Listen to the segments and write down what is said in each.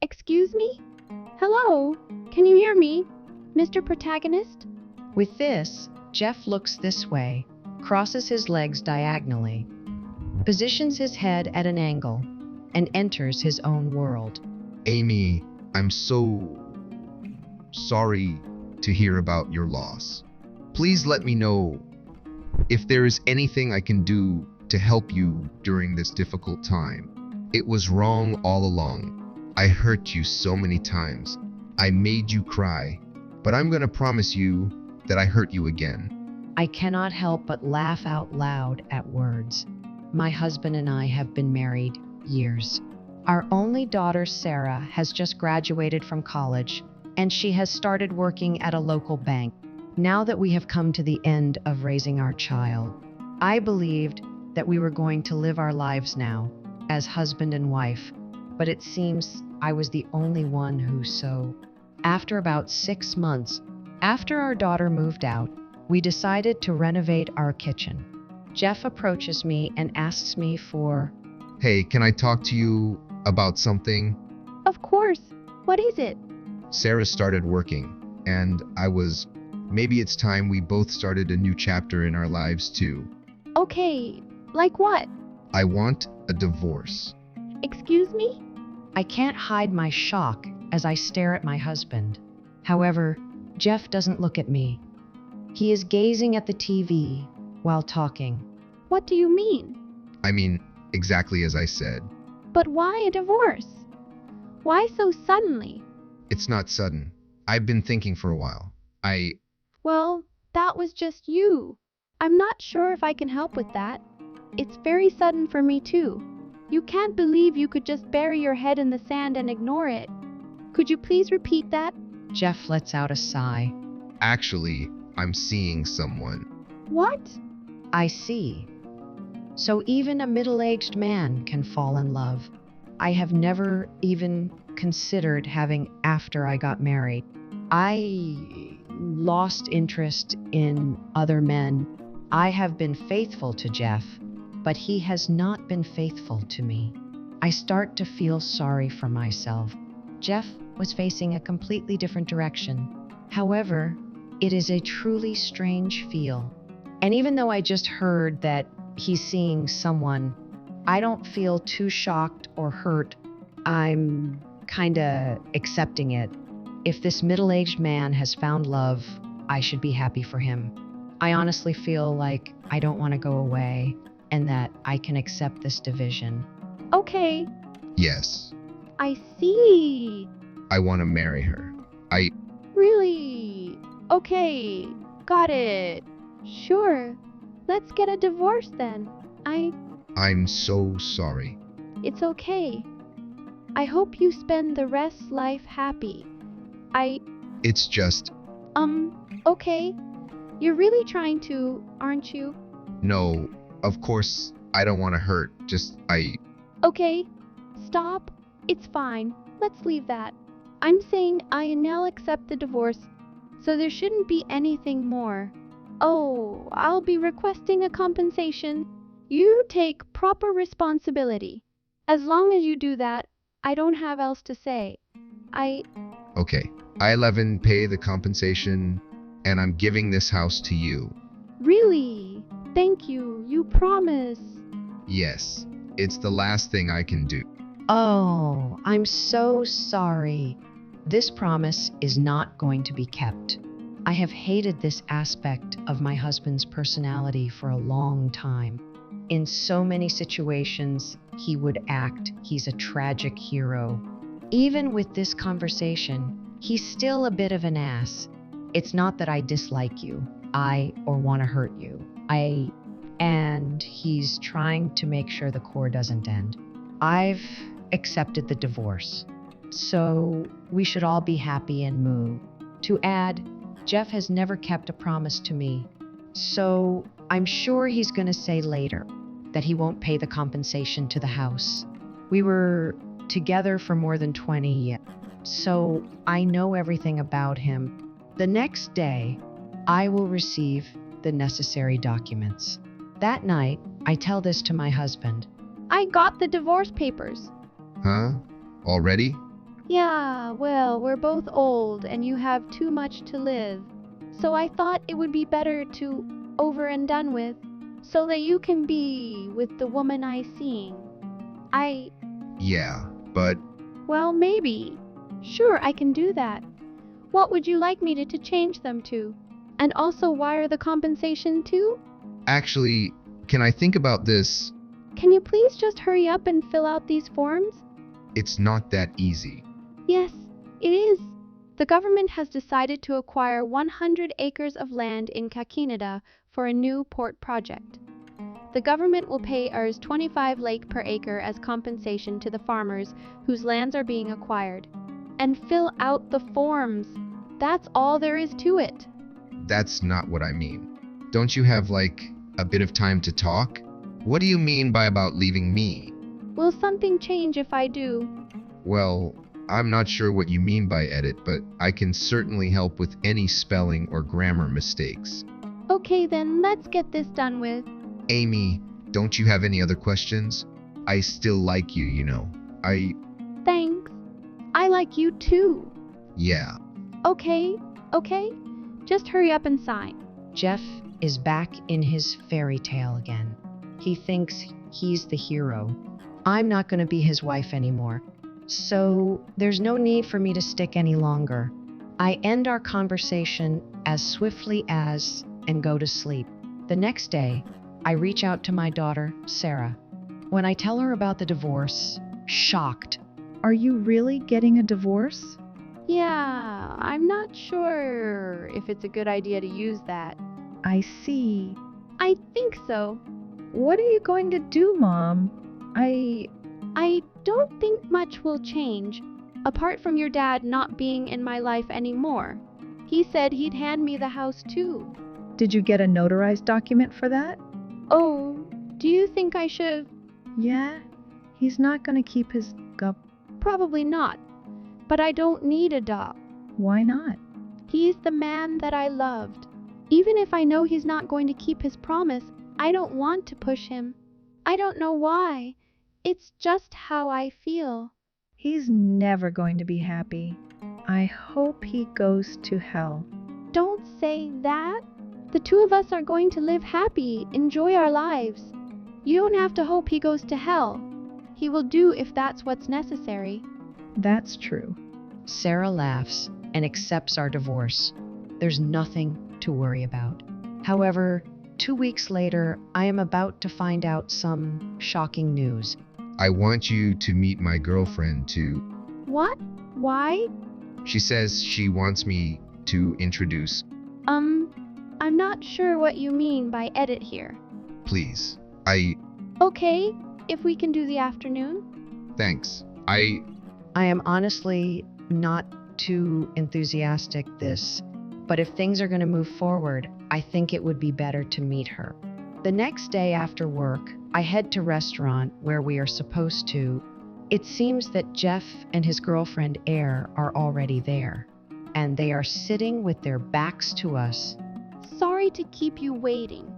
Excuse me? Hello? Can you hear me, Mr. Protagonist? With this, Jeff looks this way, crosses his legs diagonally, positions his head at an angle, and enters his own world. Amy, I'm so sorry to hear about your loss. Please let me know if there is anything I can do to help you during this difficult time. It was wrong all along. I hurt you so many times. I made you cry, but I'm gonna promise you that I hurt you again. I cannot help but laugh out loud at words. My husband and I have been married years. Our only daughter, Sarah, has just graduated from college, and she has started working at a local bank. Now that we have come to the end of raising our child, I believed that we were going to live our lives now as husband and wife, but it seems I was the only one who so. After about 6 months, after our daughter moved out, we decided to renovate our kitchen. Jeff approaches me and asks me for. Hey, can I talk to you about something? Of course. What is it? Sarah started working, and maybe it's time we both started a new chapter in our lives too. Okay, like what? I want a divorce. Excuse me? I can't hide my shock as I stare at my husband. However, Jeff doesn't look at me. He is gazing at the TV while talking. What do you mean? I mean, exactly as I said. But why a divorce? Why so suddenly? It's not sudden. I've been thinking for a while. Well, that was just you. I'm not sure if I can help with that. It's very sudden for me too. You can't believe you could just bury your head in the sand and ignore it. Could you please repeat that? Jeff lets out a sigh. Actually, I'm seeing someone. What? I see. So even a middle-aged man can fall in love. I have never even considered having after I got married. I lost interest in other men. I have been faithful to Jeff, but he has not been faithful to me. I start to feel sorry for myself. Jeff was facing a completely different direction. However, it is a truly strange feel. And even though I just heard that he's seeing someone, I don't feel too shocked or hurt. I'm kinda accepting it. If this middle-aged man has found love, I should be happy for him. I honestly feel like I don't want to go away and that I can accept this division. Okay, Yes, I see. I want to marry her. Really? Okay, got it. Sure. Let's get a divorce then. I'm so sorry. It's okay. I hope you spend the rest life happy. It's just, Okay. You're really trying to, aren't you? no, of course, I don't want to hurt. Okay. Stop. It's fine. Let's leave that. I'm saying I now accept the divorce, so there shouldn't be anything more. Oh, I'll be requesting a compensation. You take proper responsibility. As long as you do that, I don't have else to say. Okay, I-11 pay the compensation, and I'm giving this house to you. Really? Thank you. You promise. Yes, it's the last thing I can do. Oh, I'm so sorry. This promise is not going to be kept. I have hated this aspect of my husband's personality for a long time. In so many situations, he would act he's a tragic hero. Even with this conversation, he's still a bit of an ass. It's not that I dislike you, or want to hurt you. And he's trying to make sure the core doesn't end. I've accepted the divorce, so we should all be happy and move. To add, Jeff has never kept a promise to me, so I'm sure he's going to say later that he won't pay the compensation to the house. We were together for more than 20 years, so I know everything about him. The next day, I will receive the necessary documents. That night, I tell this to my husband. I got the divorce papers. Huh? Already? Yeah, well, we're both old and you have too much to live. So I thought it would be better to over and done with, so that you can be with the woman I seeing. I, Yeah, but well, maybe. Sure, I can do that. What would you like me to change them to? And also wire the compensation too? actually, can I think about this? Can you please just hurry up and fill out these forms? It's not that easy. Yes, it is. The government has decided to acquire 100 acres of land in Kakinada for a new port project. The government will pay Rs 25 lake per acre as compensation to the farmers whose lands are being acquired. And fill out the forms. That's all there is to it. That's not what I mean. Don't you have, like, a bit of time to talk? What do you mean by about leaving me? Will something change if I do? Well, I'm not sure what you mean by edit, but I can certainly help with any spelling or grammar mistakes. Okay then, let's get this done with. Amy, don't you have any other questions? I still like you, you know. Thanks. I like you too. Yeah. Okay. Just hurry up and sign. Jeff is back in his fairy tale again. He thinks he's the hero. I'm not going to be his wife anymore. So there's no need for me to stick any longer. I end our conversation as swiftly as and go to sleep. The next day, I reach out to my daughter, Sarah. When I tell her about the divorce, shocked. Are you really getting a divorce? Yeah, I'm not sure if it's a good idea to use that. I see. I think so. What are you going to do, Mom? I don't think much will change, apart from your dad not being in my life anymore. He said he'd hand me the house too. Did you get a notarized document for that? Oh, do you think I should? Yeah. He's not going to keep his Probably not. But I don't need a dog. Why not? He's the man that I loved. Even if I know he's not going to keep his promise, I don't want to push him. I don't know why. It's just how I feel. He's never going to be happy. I hope he goes to hell. Don't say that. The two of us are going to live happy, enjoy our lives. You don't have to hope he goes to hell. He will do if that's what's necessary. That's true. Sarah laughs and accepts our divorce. There's nothing to worry about. However, 2 weeks later, I am about to find out some shocking news. I want you to meet my girlfriend too. What? Why? She says she wants me to introduce. I'm not sure what you mean by edit here. Please. Okay, if we can do the afternoon. Thanks. I am honestly not too enthusiastic this, but if things are going to move forward, I think it would be better to meet her. The next day after work, I head to restaurant where we are supposed to. It seems that Jeff and his girlfriend Air are already there, and they are sitting with their backs to us. Sorry to keep you waiting.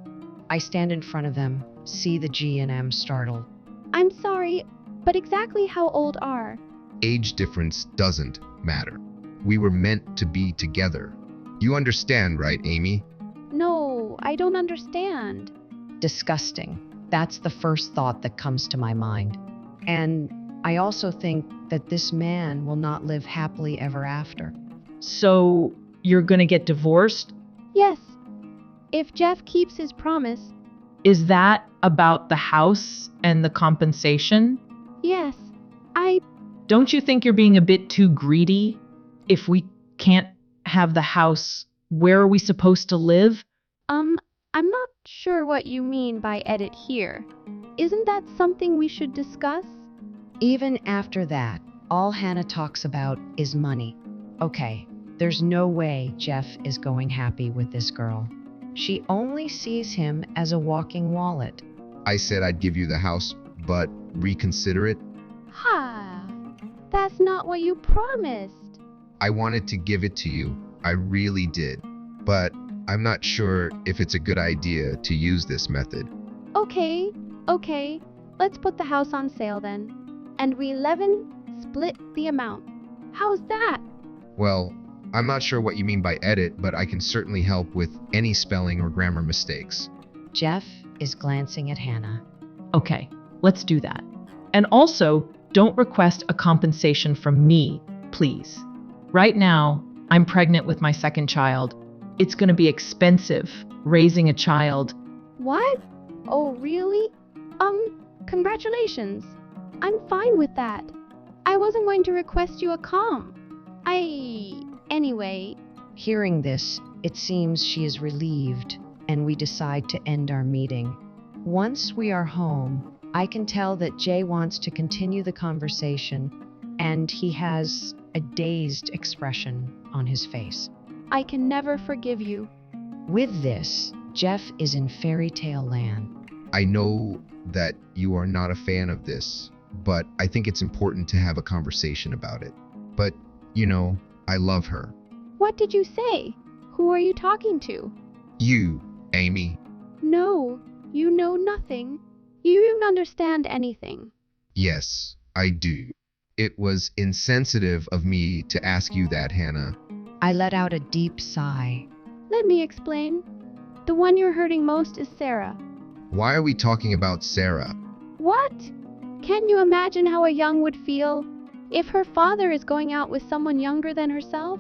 I stand in front of them, see the G&M startled. I'm sorry, but exactly how old are? Age difference doesn't matter. We were meant to be together. You understand, right, Amy? No, I don't understand. Disgusting. That's the first thought that comes to my mind. And I also think that this man will not live happily ever after. So you're going to get divorced? Yes. If Jeff keeps his promise. Is that about the house and the compensation? Yes. Don't you think you're being a bit too greedy? If we can't have the house, where are we supposed to live? I'm not sure what you mean by edit here. Isn't that something we should discuss? Even after that, all Hannah talks about is money. Okay, there's no way Jeff is going happy with this girl. She only sees him as a walking wallet. I said I'd give you the house, but reconsider it. Ha! That's not what you promised. I wanted to give it to you. I really did. But I'm not sure if it's a good idea to use this method. Okay. Let's put the house on sale then. And we 11 split the amount. How's that? Well, I'm not sure what you mean by edit, but I can certainly help with any spelling or grammar mistakes. Jeff is glancing at Hannah. Okay, let's do that. And also, don't request a compensation from me, please. Right now, I'm pregnant with my second child. It's going to be expensive raising a child. What? Oh, really? Congratulations. I'm fine with that. I wasn't going to request you a comp. Anyway, Hearing this, it seems she is relieved, and we decide to end our meeting. Once we are home, I can tell that Jay wants to continue the conversation, and he has a dazed expression on his face. I can never forgive you. With this, Jeff is in fairy tale land. I know that you are not a fan of this, but I think it's important to have a conversation about it. But, I love her. What did you say? Who are you talking to? You, Amy. No, you know nothing. You don't understand anything. Yes, I do. It was insensitive of me to ask you that, Hannah. I let out a deep sigh. Let me explain. The one you're hurting most is Sarah. Why are we talking about Sarah? What? Can you imagine how a young would feel if her father is going out with someone younger than herself?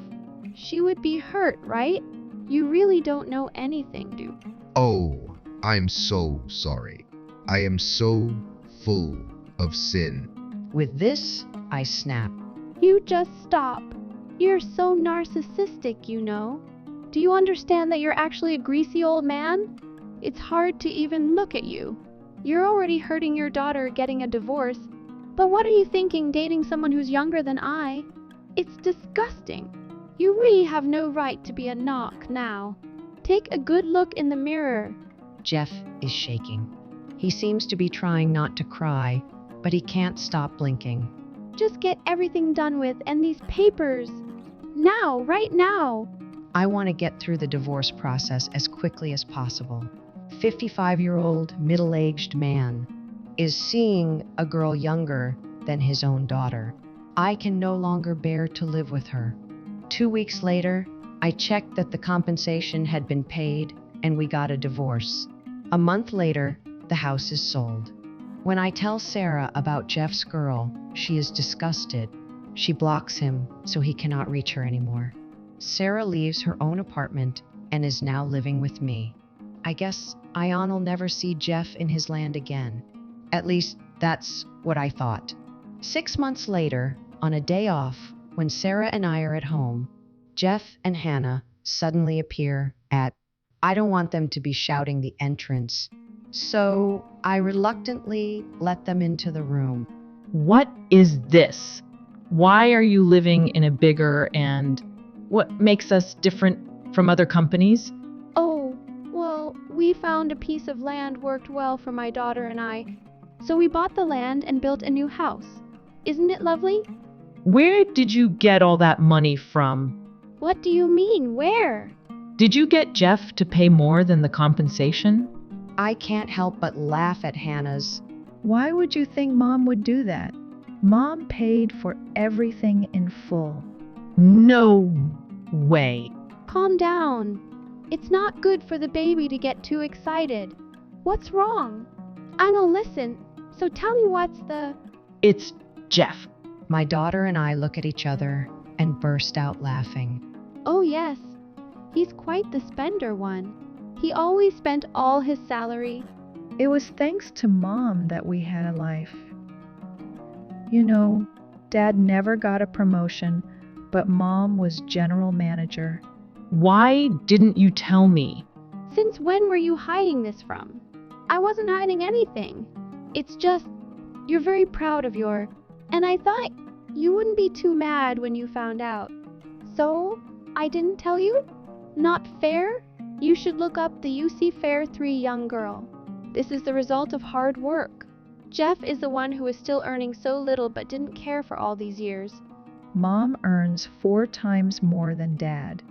She would be hurt, right? You really don't know anything, dude. Oh, I'm so sorry. I am so full of sin. With this, I snap. You just stop. You're so narcissistic, you know. Do you understand that you're actually a greasy old man? It's hard to even look at you. You're already hurting your daughter getting a divorce. But what are you thinking dating someone who's younger than I? It's disgusting. You really have no right to be a knock now. Take a good look in the mirror. Jeff is shaking. He seems to be trying not to cry, but he can't stop blinking. Just get everything done with and these papers. Now, right now. I want to get through the divorce process as quickly as possible. 55-year-old middle-aged man is seeing a girl younger than his own daughter. I can no longer bear to live with her. 2 weeks later, I checked that the compensation had been paid and we got a divorce. A month later, the house is sold. When I tell Sarah about Jeff's girl, she is disgusted. She blocks him so he cannot reach her anymore. Sarah leaves her own apartment and is now living with me. I guess Ion'll never see Jeff in his land again. At least, that's what I thought. 6 months later, on a day off, when Sarah and I are at home, Jeff and Hannah suddenly appear at, I don't want them to be shouting the entrance, so I reluctantly let them into the room. What is this? Why are you living in a bigger and what makes us different from other companies? Oh, well, we found a piece of land worked well for my daughter and I. So we bought the land and built a new house. Isn't it lovely? Where did you get all that money from? What do you mean? Where? Did you get Jeff to pay more than the compensation? I can't help but laugh at Hannah's. Why would you think Mom would do that? Mom paid for everything in full. No way. Calm down. It's not good for the baby to get too excited. What's wrong? I don't listen, so tell me what's the... It's Jeff. My daughter and I look at each other and burst out laughing. Oh yes, he's quite the spender one. He always spent all his salary. It was thanks to Mom that we had a life. You know, Dad never got a promotion, but Mom was general manager. Why didn't you tell me? Since when were you hiding this from? I wasn't hiding anything. It's just, you're very proud of your... And I thought you wouldn't be too mad when you found out. So, I didn't tell you? Not fair? You should look up the UC Fair 3 young girl. This is the result of hard work. Jeff is the one who is still earning so little but didn't care for all these years. Mom earns 4 times more than Dad.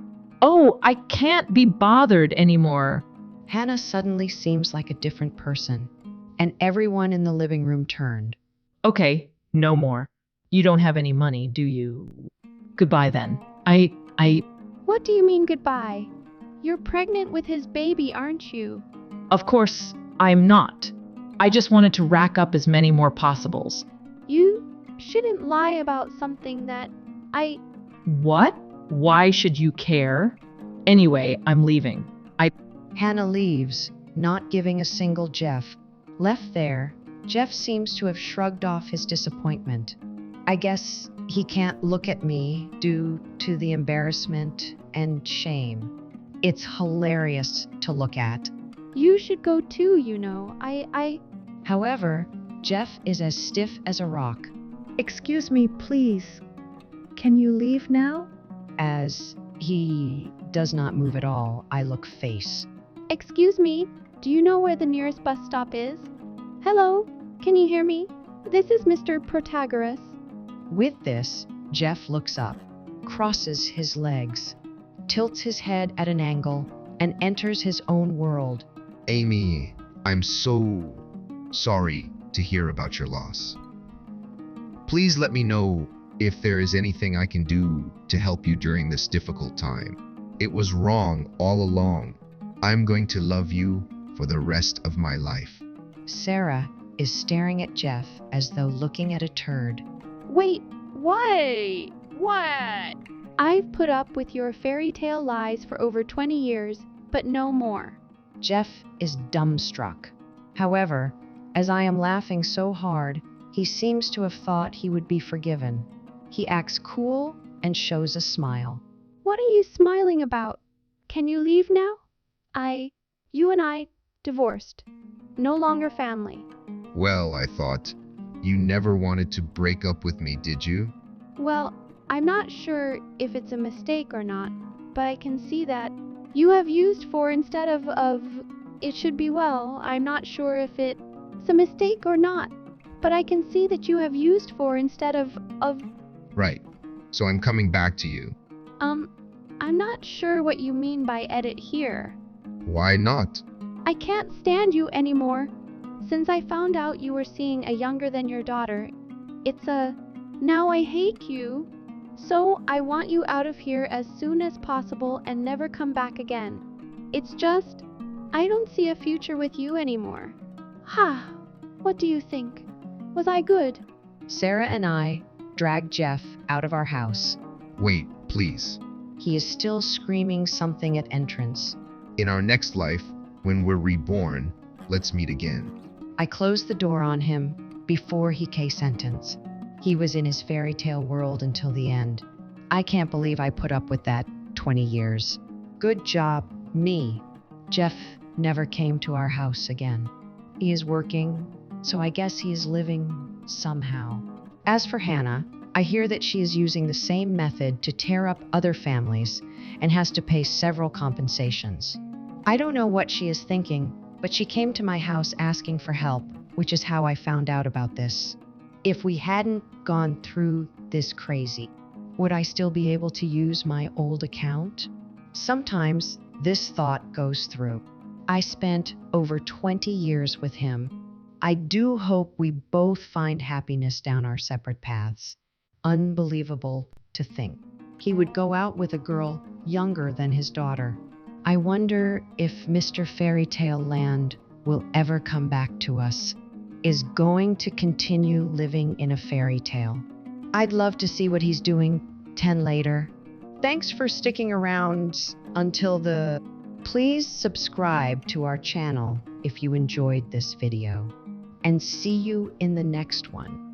Oh, I can't be bothered anymore. Hannah suddenly seems like a different person, and everyone in the living room turned. Okay, no more. You don't have any money, do you? Goodbye then. I, What do you mean goodbye? You're pregnant with his baby, aren't you? of course, I'm not. I just wanted to rack up as many more possibles. You shouldn't lie about something that I. What? Why should you care? Anyway, I'm leaving. Hannah leaves, not giving a single Jeff. Left there, Jeff seems to have shrugged off his disappointment. I guess he can't look at me due to the embarrassment and shame. It's hilarious to look at. You should go too, you know. However, Jeff is as stiff as a rock. Excuse me, please. Can you leave now? As he does not move at all, I look face. Excuse me, do you know where the nearest bus stop is? Hello, can you hear me? This is Mr. Protagoras. With this, Jeff looks up, crosses his legs, tilts his head at an angle, and enters his own world. Amy, I'm so sorry to hear about your loss. Please let me know if there is anything I can do to help you during this difficult time. It was wrong all along. I'm going to love you for the rest of my life. Sarah is staring at Jeff as though looking at a turd. Wait, what? I've put up with your fairy tale lies for over 20 years, but no more. Jeff is dumbstruck. However, as I am laughing so hard, he seems to have thought he would be forgiven. He acts cool and shows a smile. What are you smiling about? Can you leave now? You and I, divorced. No longer family. Well, I thought, you never wanted to break up with me, did you? Well, I'm not sure if it's a mistake or not, but I can see that you have used for instead of it should be well. I'm not sure if it's a mistake or not, but I can see that you have used for instead of. Right. So I'm coming back to you. I'm not sure what you mean by edit here. Why not? I can't stand you anymore. Since I found out you were seeing a younger than your daughter, now I hate you. So I want you out of here as soon as possible and never come back again. It's just, I don't see a future with you anymore. Ha! What do you think? Was I good? Sarah and I drag Jeff out of our house. Wait, please. He is still screaming something at entrance. In our next life, when we're reborn, let's meet again. I close the door on him before he can sentence. He was in his fairy tale world until the end. I can't believe I put up with that 20 years. Good job, me. Jeff never came to our house again. He is working, so I guess he is living somehow. As for Hannah, I hear that she is using the same method to tear up other families and has to pay several compensations. I don't know what she is thinking, but she came to my house asking for help, which is how I found out about this. If we hadn't gone through this crazy, would I still be able to use my old account? Sometimes this thought goes through. I spent over 20 years with him. I do hope we both find happiness down our separate paths. Unbelievable to think. He would go out with a girl younger than his daughter. I wonder if Mr. Fairy Tale Land will ever come back to us, is going to continue living in a fairy tale. I'd love to see what he's doing 10 later. Thanks for sticking around until the... Please subscribe to our channel if you enjoyed this video, and see you in the next one.